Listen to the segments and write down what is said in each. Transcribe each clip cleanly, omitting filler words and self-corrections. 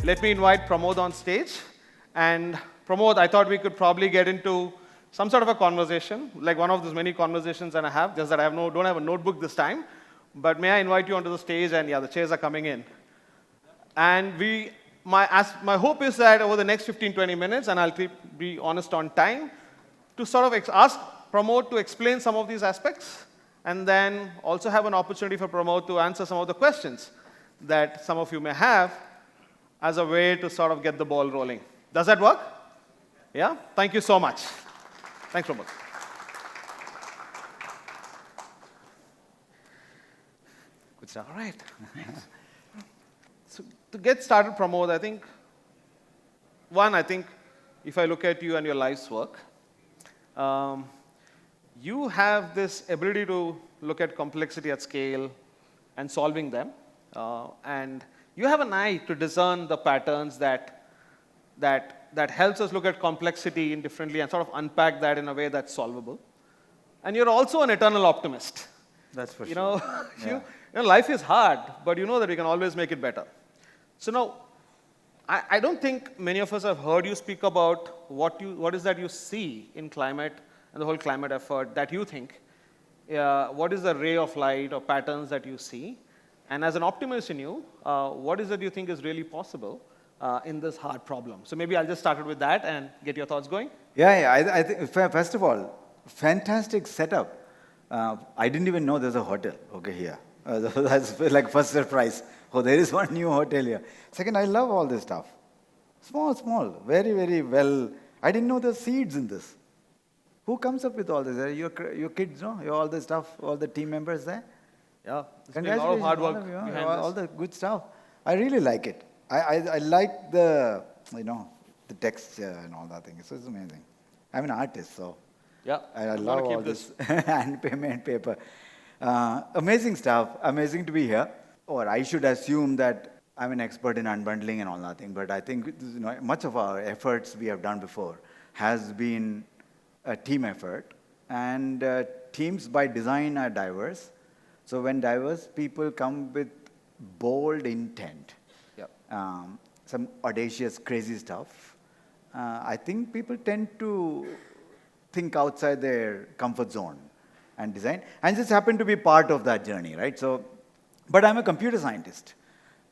let me invite Pramod on stage. And Pramod, I thought we could probably get into some sort of a conversation, like one of those many conversations that I have, just that I don't have a notebook this time. But may I invite you onto the stage, and yeah, the chairs are coming in. And my hope is that over the next 15, 20 minutes, and I'll be honest on time, to sort of ask Pramod to explain some of these aspects, and then also have an opportunity for Pramod to answer some of the questions that some of you may have as a way to sort of get the ball rolling. Does that work? Yeah? Thank you so much. Thanks, Pramod. Good stuff. All right. So to get started, Pramod, I think if I look at you and your life's work, you have this ability to look at complexity at scale and solving them. And you have an eye to discern the patterns that helps us look at complexity differently and sort of unpack that in a way that's solvable. And you're also an eternal optimist. That's for sure. You know, life is hard, but you know that we can always make it better. So now, I don't think many of us have heard you speak about what is that you see in climate and the whole climate effort that you think. What is the ray of light or patterns that you see? And as an optimist in you, what is it you think is really possible in this hard problem? So maybe I'll just start with that and get your thoughts going. I think, first of all, fantastic setup. I didn't even know there's a hotel here. That's like first surprise. Oh, there is one new hotel here. Second, I love all this stuff. Small, very, very well. I didn't know there's seeds in this. Who comes up with all this? Your kids, no? All the stuff, all the team members there? Yeah, it's been a lot of hard work all the good stuff. I really like it. I like the texture and all that thing. So it's amazing. I'm an artist, so yeah, I love all this hand paper. Amazing stuff. Amazing to be here. Or I should assume that I'm an expert in unbundling and all that thing. But I think much of our efforts we have done before has been a team effort. And teams by design are diverse. So when diverse people come with bold intent, some audacious, crazy stuff, I think people tend to think outside their comfort zone and design. And just happen to be part of that journey, right? So, but I'm a computer scientist.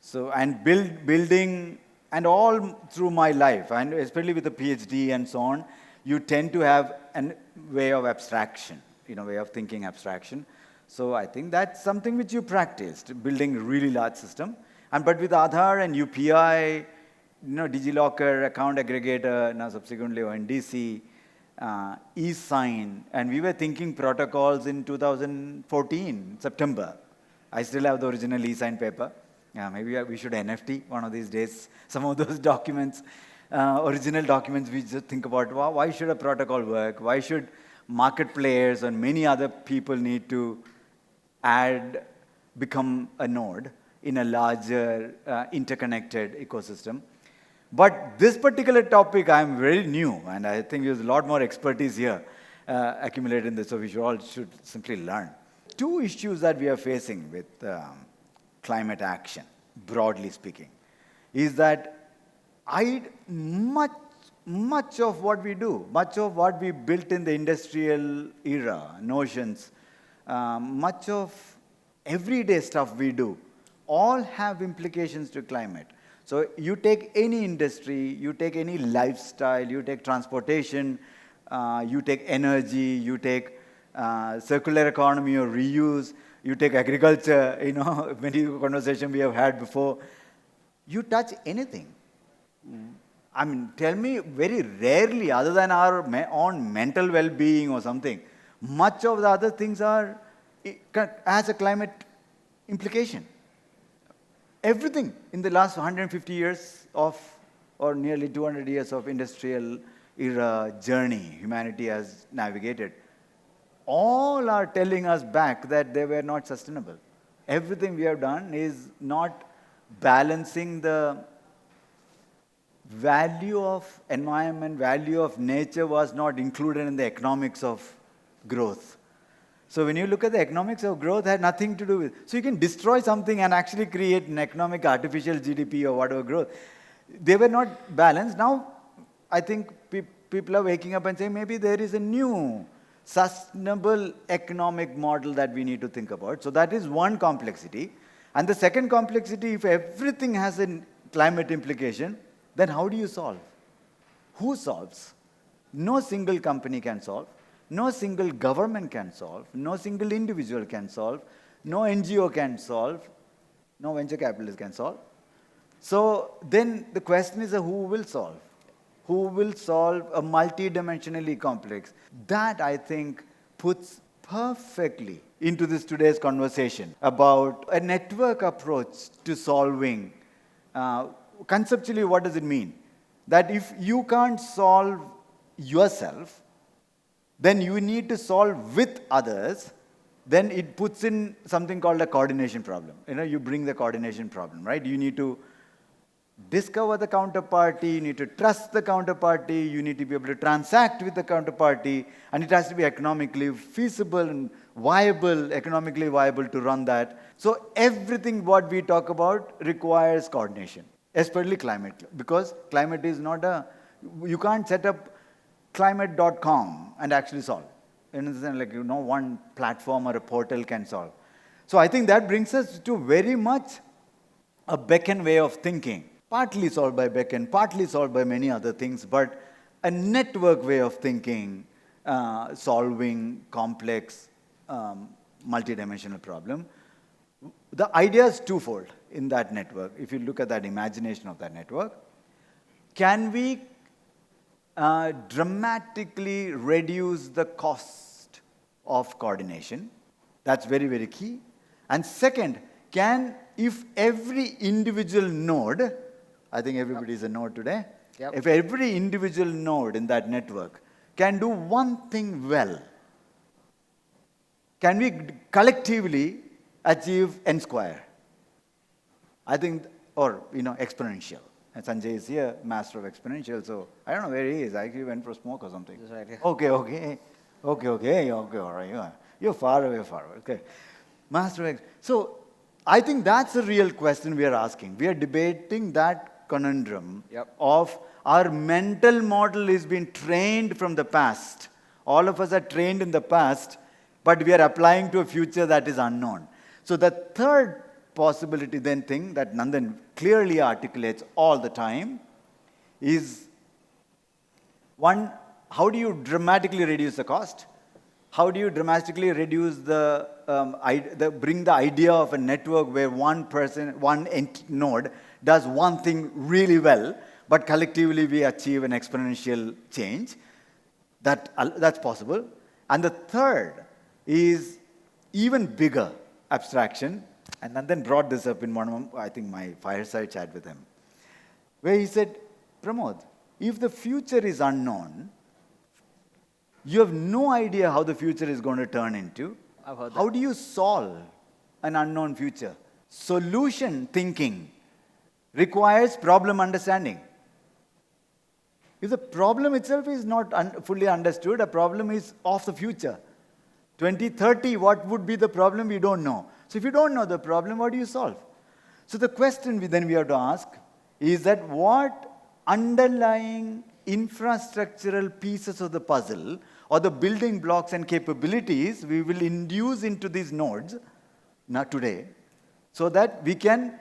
So, and building, and all through my life, and especially with a PhD and so on, you tend to have a way of abstraction, way of thinking abstraction. So I think that's something which you practiced, building a really large system. But with Aadhaar and UPI, DigiLocker, account aggregator, now subsequently ONDC, e-sign, and we were thinking protocols in 2014, September. I still have the original e-sign paper. Yeah, maybe we should NFT one of these days. Some of those documents, original documents, we just think about, why should a protocol work? Why should market players and many other people need to become a node in a larger interconnected ecosystem? But this particular topic, I'm very new, and I think there's a lot more expertise here accumulated in this, so we should simply learn. Two issues that we are facing with climate action, broadly speaking, is that much of what we do, much of what we built in the industrial era, notions, much of everyday stuff we do, all have implications to climate. So you take any industry, you take any lifestyle, you take transportation, you take energy, you take circular economy or reuse, you take agriculture, many conversations we have had before. You touch anything. I mean, tell me very rarely, other than our own mental well-being or something, much of the other things has a climate implication. Everything in the last 150 years or nearly 200 years of industrial era journey humanity has navigated, all are telling us back that they were not sustainable. Everything we have done is not balancing the value of environment, value of nature was not included in the economics of growth. So when you look at the economics of growth, it had nothing to do with. So you can destroy something and actually create an economic artificial GDP or whatever growth. They were not balanced. Now, I think people are waking up and saying maybe there is a new sustainable economic model that we need to think about. So that is one complexity. And the second complexity, if everything has a climate implication, then how do you solve? Who solves? No single company can solve. No single government can solve. No single individual can solve. No NGO can solve. No venture capitalist can solve. So then the question is, who will solve? Who will solve a multidimensionally complex? That, I think, puts perfectly into this today's conversation about a network approach to solving. Conceptually, what does it mean? That if you can't solve yourself, then you need to solve with others. Then it puts in something called a coordination problem. You bring the coordination problem, right? You need to discover the counterparty, you need to trust the counterparty, you need to be able to transact with the counterparty, and it has to be economically feasible and viable, economically viable to run that. So everything what we talk about requires coordination, especially climate, because climate is not you can't set up climate.com and actually solve. One platform or a portal can solve. So I think that brings us to very much a Beckn way of thinking. Partly solved by Beckn, partly solved by many other things, but a network way of thinking, solving complex, multidimensional problem. The idea is twofold in that network. If you look at that imagination of that network, can we dramatically reduce the cost of coordination? That's very, very key. And second, if every individual node, I think everybody is a node today, if every individual node in that network can do one thing well, can we collectively achieve n square? I think, or exponential. And Sanjay is here, master of exponential, so I don't know where he is. I actually went for a smoke or something. That's right, yeah. Okay, all right. You're far away. Okay. Master of So I think that's a real question we are asking. We are debating that conundrum of our mental model is being trained from the past. All of us are trained in the past, but we are applying to a future that is unknown. So the third possibility thing that Nandan clearly articulates all the time is, one, how do you dramatically reduce the cost? How do you dramatically reduce bring the idea of a network where one person, one node does one thing really well, but collectively we achieve an exponential change? That's possible. And the third is even bigger abstraction. And Nandan brought this up in one of, I think, my fireside chat with him, where he said, Pramod, if the future is unknown, you have no idea how the future is going to turn into. I've heard that. How do you solve an unknown future? Solution thinking requires problem understanding. If the problem itself is not fully understood, a problem is of the future. 2030, what would be the problem? We don't know. So if you don't know the problem, what do you solve? So the question we have to ask is that what underlying infrastructural pieces of the puzzle or the building blocks and capabilities we will induce into these nodes, not today, so that we can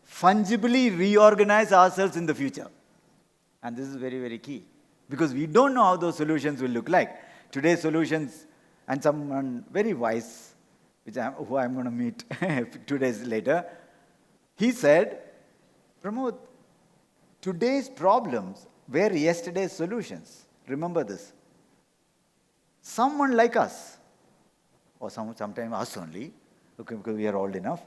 fungibly reorganize ourselves in the future. And this is very, very key, because we don't know how those solutions will look like. Today's solutions, and someone very wise, who I'm going to meet 2 days later, he said, Pramod, today's problems were yesterday's solutions. Remember this. Someone like us, or sometime us only, okay, because we are old enough,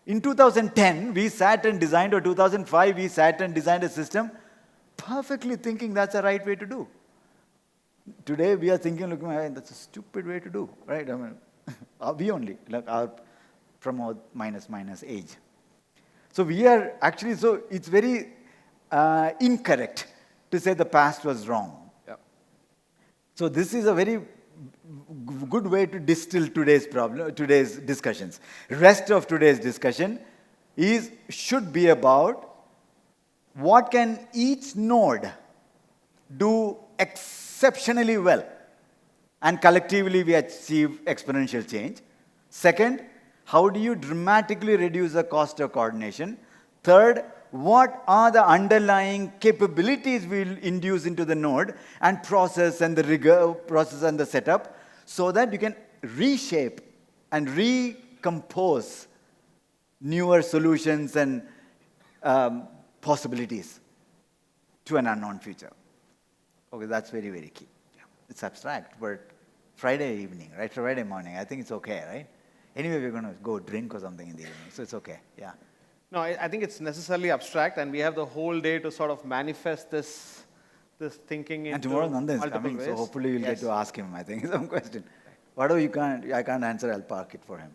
in 2010, we sat and designed, or 2005, we sat and designed a system perfectly thinking that's the right way to do. Today, we are thinking, look, that's a stupid way to do, right? I mean, we only, like our Pramod minus age. So we are actually, so it's very incorrect to say the past was wrong. Yep. So this is a very good way to distill today's discussions. Rest of today's discussion should be about what can each node do exceptionally well? And collectively we achieve exponential change. Second, how do you dramatically reduce the cost of coordination? Third, what are the underlying capabilities we'll induce into the node and process and the rigor, process and the setup, so that you can reshape and recompose newer solutions and possibilities to an unknown future. Okay, that's very, very key. Yeah. It's abstract, but Friday evening, right? Friday morning, I think it's okay, right? Anyway, we're going to go drink or something in the evening, so it's okay, yeah. No, I think it's necessarily abstract, and we have the whole day to sort of manifest this thinking into and tomorrow Nandan is multiple coming, ways. so hopefully you'll get to ask him, I think, some question. Whatever I can't answer, I'll park it for him.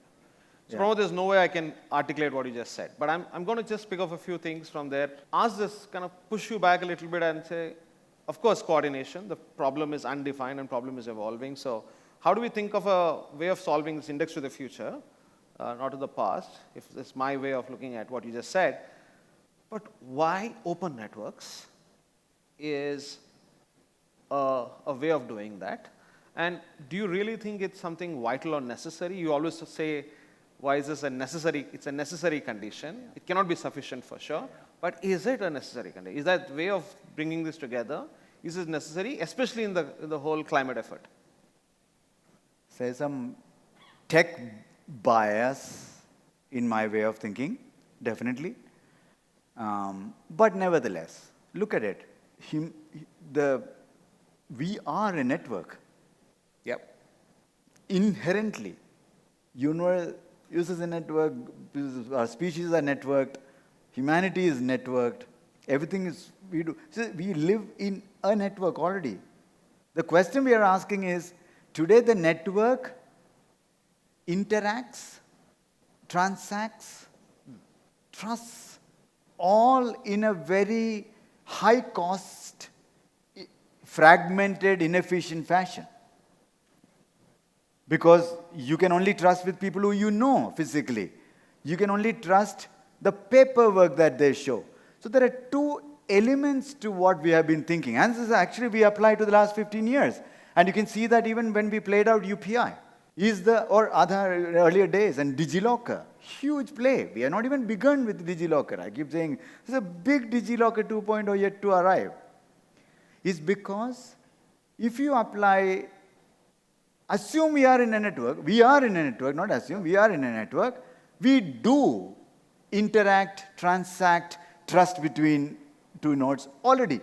So, Pramod, there's no way I can articulate what you just said, but I'm going to just pick up a few things from there. Ask this, kind of push you back a little bit and say, of course, coordination. The problem is undefined and problem is evolving. So how do we think of a way of solving this index to the future, not to the past, if it's my way of looking at what you just said. But why open networks is a way of doing that? And do you really think it's something vital or necessary? You always say, why is this a necessary? It's a necessary condition. It cannot be sufficient for sure. But is it a necessary condition? Is that way of bringing this together, is it necessary, especially in the whole climate effort? There's some tech bias in my way of thinking, definitely. But nevertheless, look at it. We are a network. Yep. Inherently, universe uses a network, our species are networked, humanity is networked, everything is, we do. So we live in a network already. The question we are asking is, today the network interacts, transacts, trusts, all in a very high cost, fragmented, inefficient fashion. Because you can only trust with people who you know physically. You can only trust the paperwork that they show. So there are two elements to what we have been thinking. And this is actually we apply to the last 15 years. And you can see that even when we played out UPI, or other earlier days, and DigiLocker, huge play. We have not even begun with DigiLocker. I keep saying, there's a big DigiLocker 2.0 yet to arrive. It's because if you apply, assume we are in a network, not assume, we are in a network, we do interact, transact, trust between two nodes already.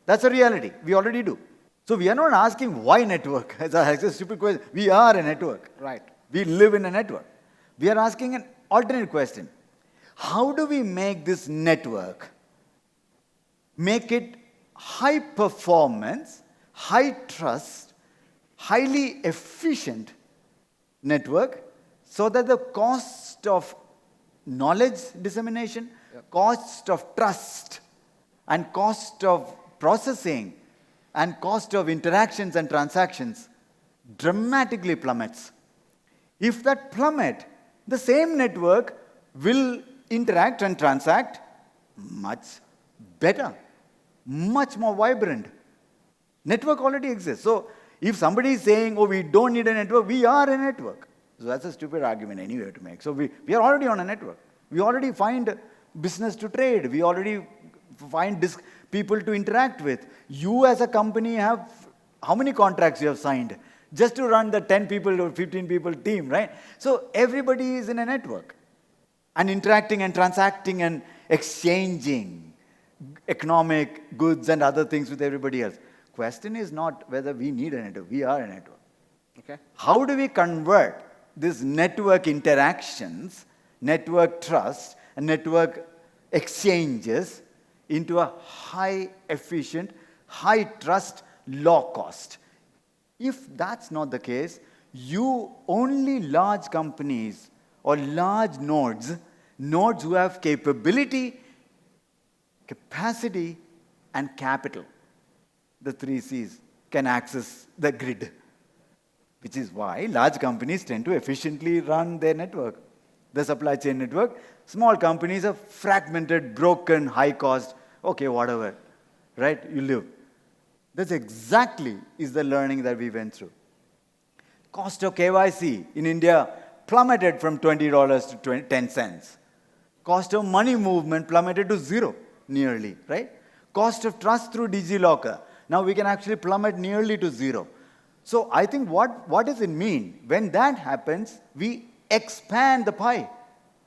That's a reality. We already do. So we are not asking why network. It's a stupid question. We are a network. Right. We live in a network. We are asking an alternate question. How do we make this network, make it high performance, high trust, highly efficient network, so that the cost of knowledge dissemination, cost of trust, and cost of processing, and cost of interactions and transactions dramatically plummets. If that plummet, the same network will interact and transact much better, much more vibrant. Network already exists. So if somebody is saying, oh, we don't need a network, we are a network. So that's a stupid argument anyway to make. So we are already on a network. We already find business to trade. We already find people to interact with. You as a company have, how many contracts you have signed? Just to run the 10 people or 15 people team, right? So everybody is in a network and interacting and transacting and exchanging economic goods and other things with everybody else. Question is not whether we need a network. We are a network. Okay. How do we convert these network interactions, network trust, and network exchanges into a high efficient, high trust, low cost? If that's not the case, only large companies or large nodes who have capability, capacity, and capital, the 3 C's, can access the grid. Which is why large companies tend to efficiently run their network, the supply chain network. Small companies are fragmented, broken, high cost. Okay, whatever, right? You live. That's exactly is the learning that we went through. Cost of KYC in India plummeted from $20 to 10 cents. Cost of money movement plummeted to zero, nearly, right? Cost of trust through DigiLocker. Now we can actually plummet nearly to zero. So I think what does it mean? When that happens, we expand the pie.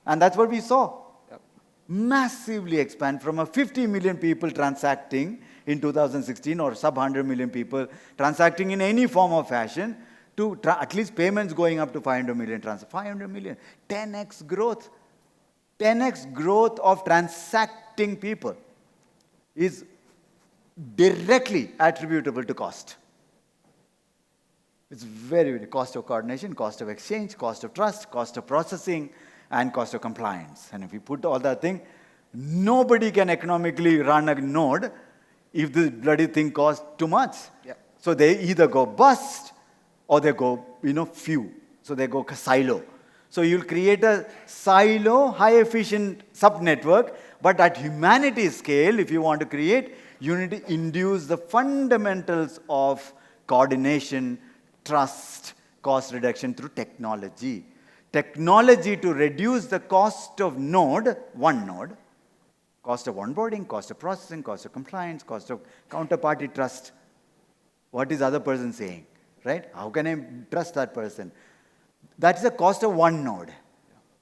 And that's what we saw. Yep. Massively expand from a 50 million people transacting in 2016 or sub 100 million people transacting in any form or fashion to at least payments going up to 500 million 500 million. 10x growth. 10x growth of transacting people is directly attributable to cost. It's very cost of coordination, cost of exchange, cost of trust, cost of processing, and cost of compliance. And if you put all that thing, nobody can economically run a node if this bloody thing costs too much. Yeah. So they either go bust or they go, few. So they go silo. So you'll create a silo, high-efficient sub-network, but at humanity scale, if you want to create, you need to induce the fundamentals of coordination, trust, cost reduction through technology. Technology to reduce the cost of one node, cost of onboarding, cost of processing, cost of compliance, cost of counterparty trust. What is the other person saying, right? How can I trust that person? That's the cost of one node.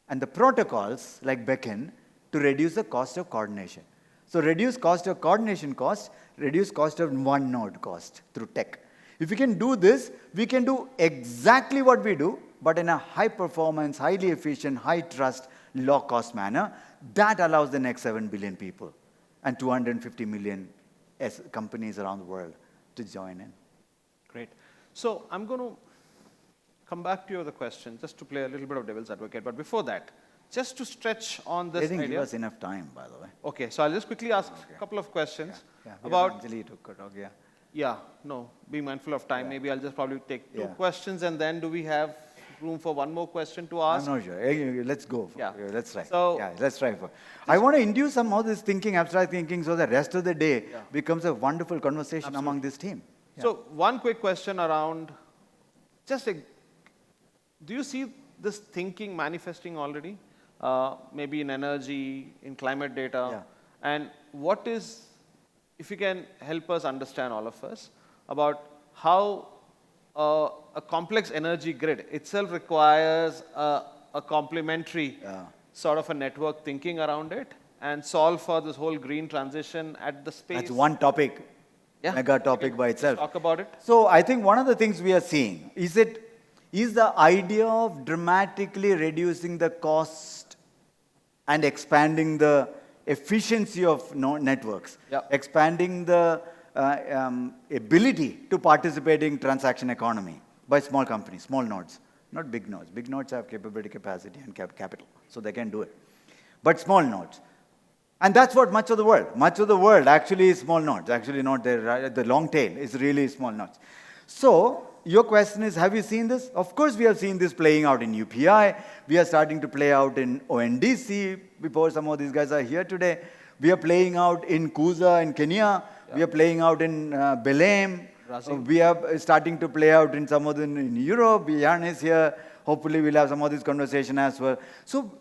And the protocols like Beckn to reduce the cost of coordination. So reduce cost of coordination cost, reduce cost of one node cost through tech. If we can do this, we can do exactly what we do, but in a high performance, highly efficient, high trust, low cost manner. That allows the next 7 billion people and 250 million companies around the world to join in. Great. So I'm going to come back to your other question, just to play a little bit of devil's advocate. But before that, just to stretch on this I think idea. give us enough time, by the way. Okay, so I'll just quickly ask a couple of questions About about. Yeah, no, be mindful of time. Yeah. Maybe I'll just probably take 2 Yeah. questions, and then do we have room for one more question to ask? I'm not sure. Hey, let's go. Yeah. Let's try. So- Let's try. I want to induce some of this thinking, abstract thinking, so the rest of the day becomes a wonderful conversation among this team. Yeah. So one quick question around, do you see this thinking manifesting already? Maybe in energy, in climate data? Yeah. And what is, if you can help us understand, all of us, about how a complex energy grid itself requires a complementary sort of a network thinking around it and solve for this whole green transition at the space. That's one topic, mega topic by itself. Talk about it. So I think one of the things we are seeing is the idea of dramatically reducing the cost and expanding the efficiency of networks, expanding the ability to participate in transaction economy by small companies, small nodes, not big nodes. Big nodes have capability, capacity, and capital, so they can do it. But small nodes. And that's what much of the world actually is small nodes. Actually not the long tail is really small nodes. So your question is, have you seen this? Of course we have seen this playing out in UPI. We are starting to play out in ONDC before some of these guys are here today. We are playing out in Kuza in Kenya. We are playing out in Belém. We are starting to play out in some of them in Europe. Jan is here. Hopefully we'll have some of this conversation as well. So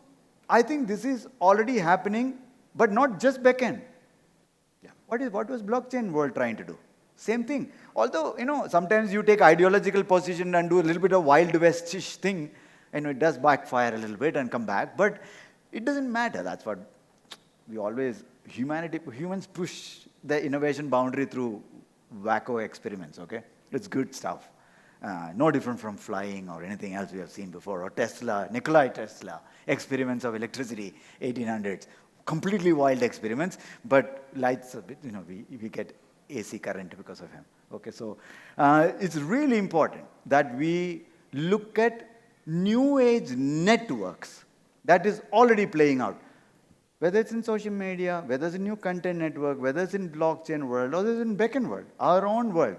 I think this is already happening, but not just backend. What was blockchain world trying to do? Same thing. Although, sometimes you take ideological position and do a little bit of Wild West-ish thing, and it does backfire a little bit and come back, but it doesn't matter. That's what we always, humans push the innovation boundary through wacko experiments, okay? It's good stuff. No different from flying or anything else we have seen before, or Tesla, Nikola Tesla, experiments of electricity, 1800s. Completely wild experiments, but lights a bit, we get AC current because of him. Okay, so it's really important that we look at new age networks that is already playing out. Whether it's in social media, whether it's in new content network, whether it's in blockchain world, or whether it's in Beckn world, our own world.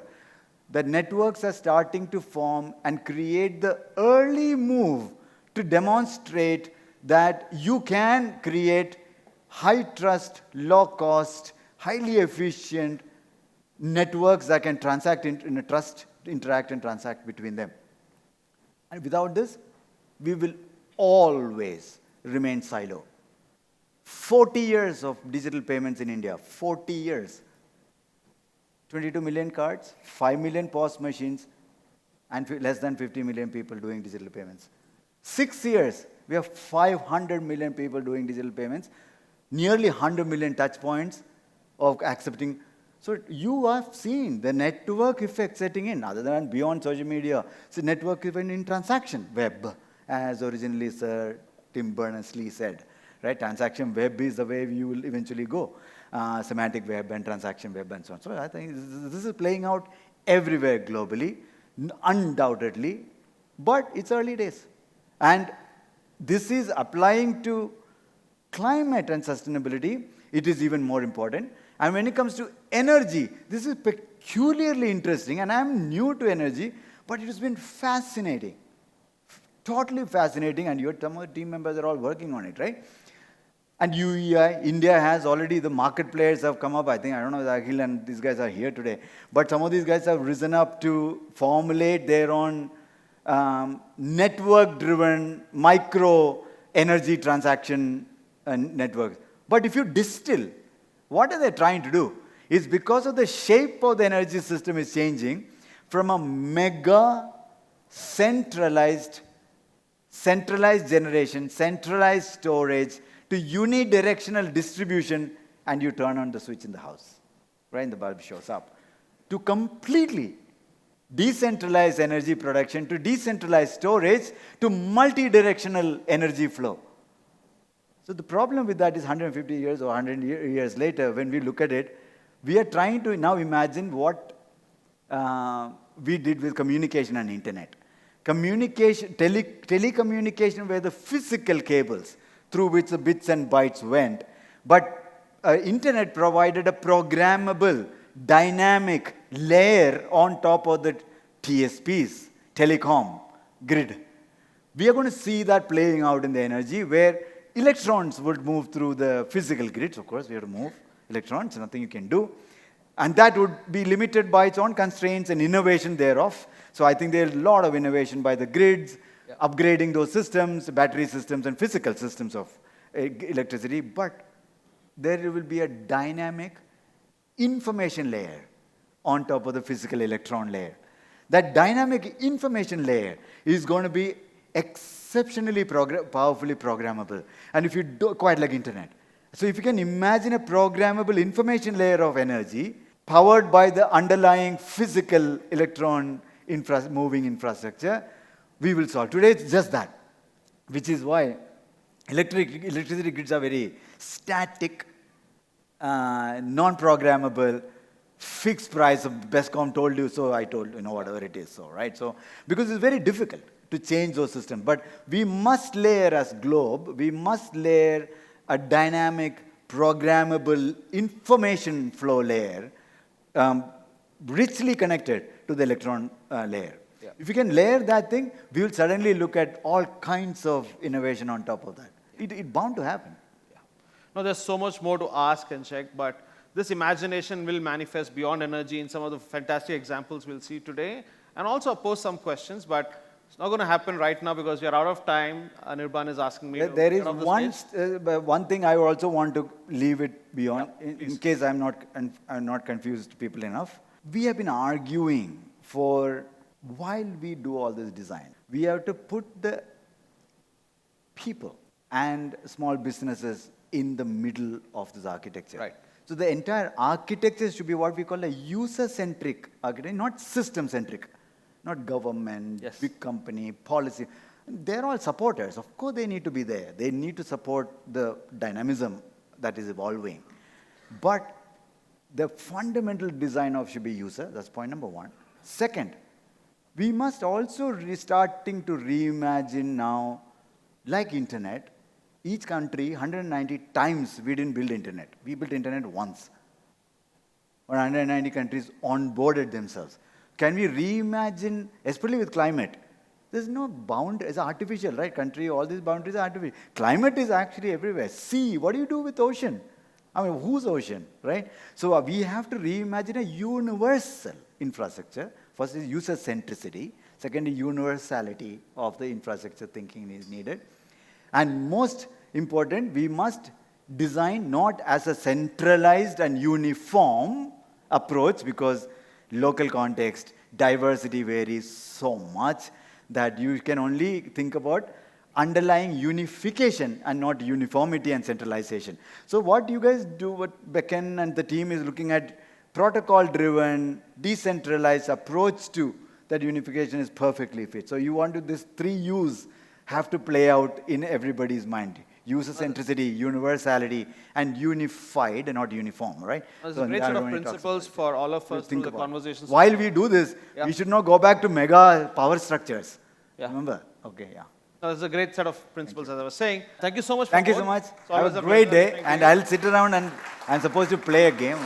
The networks are starting to form and create the early move to demonstrate that you can create high trust, low cost, highly efficient networks that can interact and transact between them. And without this, we will always remain silo. 40 years of digital payments in India, 40 years. 22 million cards, 5 million POS machines, and less than 50 million people doing digital payments. 6 years, we have 500 million people doing digital payments, nearly 100 million touch points of accepting. So you have seen the network effect setting in, other than beyond social media. It's a network effect in transaction web, as originally Sir Tim Berners-Lee said. Right? Transaction web is the way you will eventually go. Semantic web and transaction web and so on. So I think this is playing out everywhere globally, undoubtedly, but it's early days. And this is applying to climate and sustainability. It is even more important. And when it comes to energy, this is peculiarly interesting, and I'm new to energy, but it has been fascinating. Totally fascinating, and your team members are all working on it, right? And UEI, India has already, the market players have come up. I don't know if Akhil and these guys are here today, but some of these guys have risen up to formulate their own network-driven micro energy transaction networks. But if you distill, what are they trying to do? It's because of the shape of the energy system is changing from a mega centralized generation, centralized storage, to unidirectional distribution, and you turn on the switch in the house, right? And the bulb shows up. To completely decentralized energy production, to decentralized storage, to multi-directional energy flow. So the problem with that is 150 years or 100 years later, when we look at it, we are trying to now imagine what we did with communication and internet. Telecommunication were the physical cables through which the bits and bytes went. But internet provided a programmable, dynamic layer on top of the TSPs, telecom grid. We are going to see that playing out in the energy, where electrons would move through the physical grids. Of course, we have to move electrons, nothing you can do. And that would be limited by its own constraints and innovation thereof. So I think there's a lot of innovation by the grids, upgrading those systems, battery systems, and physical systems of electricity. But there will be a dynamic information layer on top of the physical electron layer. That dynamic information layer is going to be exceptionally powerfully programmable. And if you do, quite like internet. So if you can imagine a programmable information layer of energy powered by the underlying physical electron moving infrastructure, we will solve. Today it's just that, which is why electricity grids are very static, non-programmable, fixed price. Of Bescom told you, so I told, whatever it is, so, right? So, because it's very difficult to change those systems. But we must layer as globe, we must layer a dynamic, programmable information flow layer, richly connected to the electron layer. Yeah. If you can layer that thing, we will suddenly look at all kinds of innovation on top of that. It's bound to happen. Yeah. No, there's so much more to ask and check, but this imagination will manifest beyond energy in some of the fantastic examples we'll see today, and also pose some questions, but it's not going to happen right now because we are out of time. Anirban is asking me there is one thing I also want to leave it beyond, in case I'm not confused people enough. We have been arguing while we do all this design, we have to put the people and small businesses in the middle of this architecture. Right. So the entire architecture should be what we call a user-centric architecture, not system-centric. Not government, yes, big company, policy. They're all supporters. Of course, they need to be there. They need to support the dynamism that is evolving. But the fundamental design of should be user. That's point number one. Second, we must also starting to reimagine now, like internet, each country, 190 times we didn't build internet. We built internet once. 190 countries onboarded themselves. Can we reimagine, especially with climate? There's no bound, it's artificial, right? Country, all these boundaries are artificial. Climate is actually everywhere. Sea, what do you do with ocean? I mean, whose ocean, right? So we have to reimagine a universal infrastructure. First is user centricity. Second is universality of the infrastructure thinking is needed. And most important, we must design not as a centralized and uniform approach, because local context, diversity varies so much that you can only think about underlying unification and not uniformity and centralization. So what you guys do, what Beckn and the team is looking at, protocol-driven, decentralized approach to that unification is perfectly fit. So you want to, this 3 U's have to play out in everybody's mind. User centricity, universality, and unified and not uniform, right? There's a great set of principles for all of us through the conversations. While we do this, we should not go back to mega power structures. Yeah. Remember? Okay, yeah. There's a great set of principles, as I was saying. Thank you so much. Thank you so much. Have a great day. And I'll sit around and I'm supposed to play a game.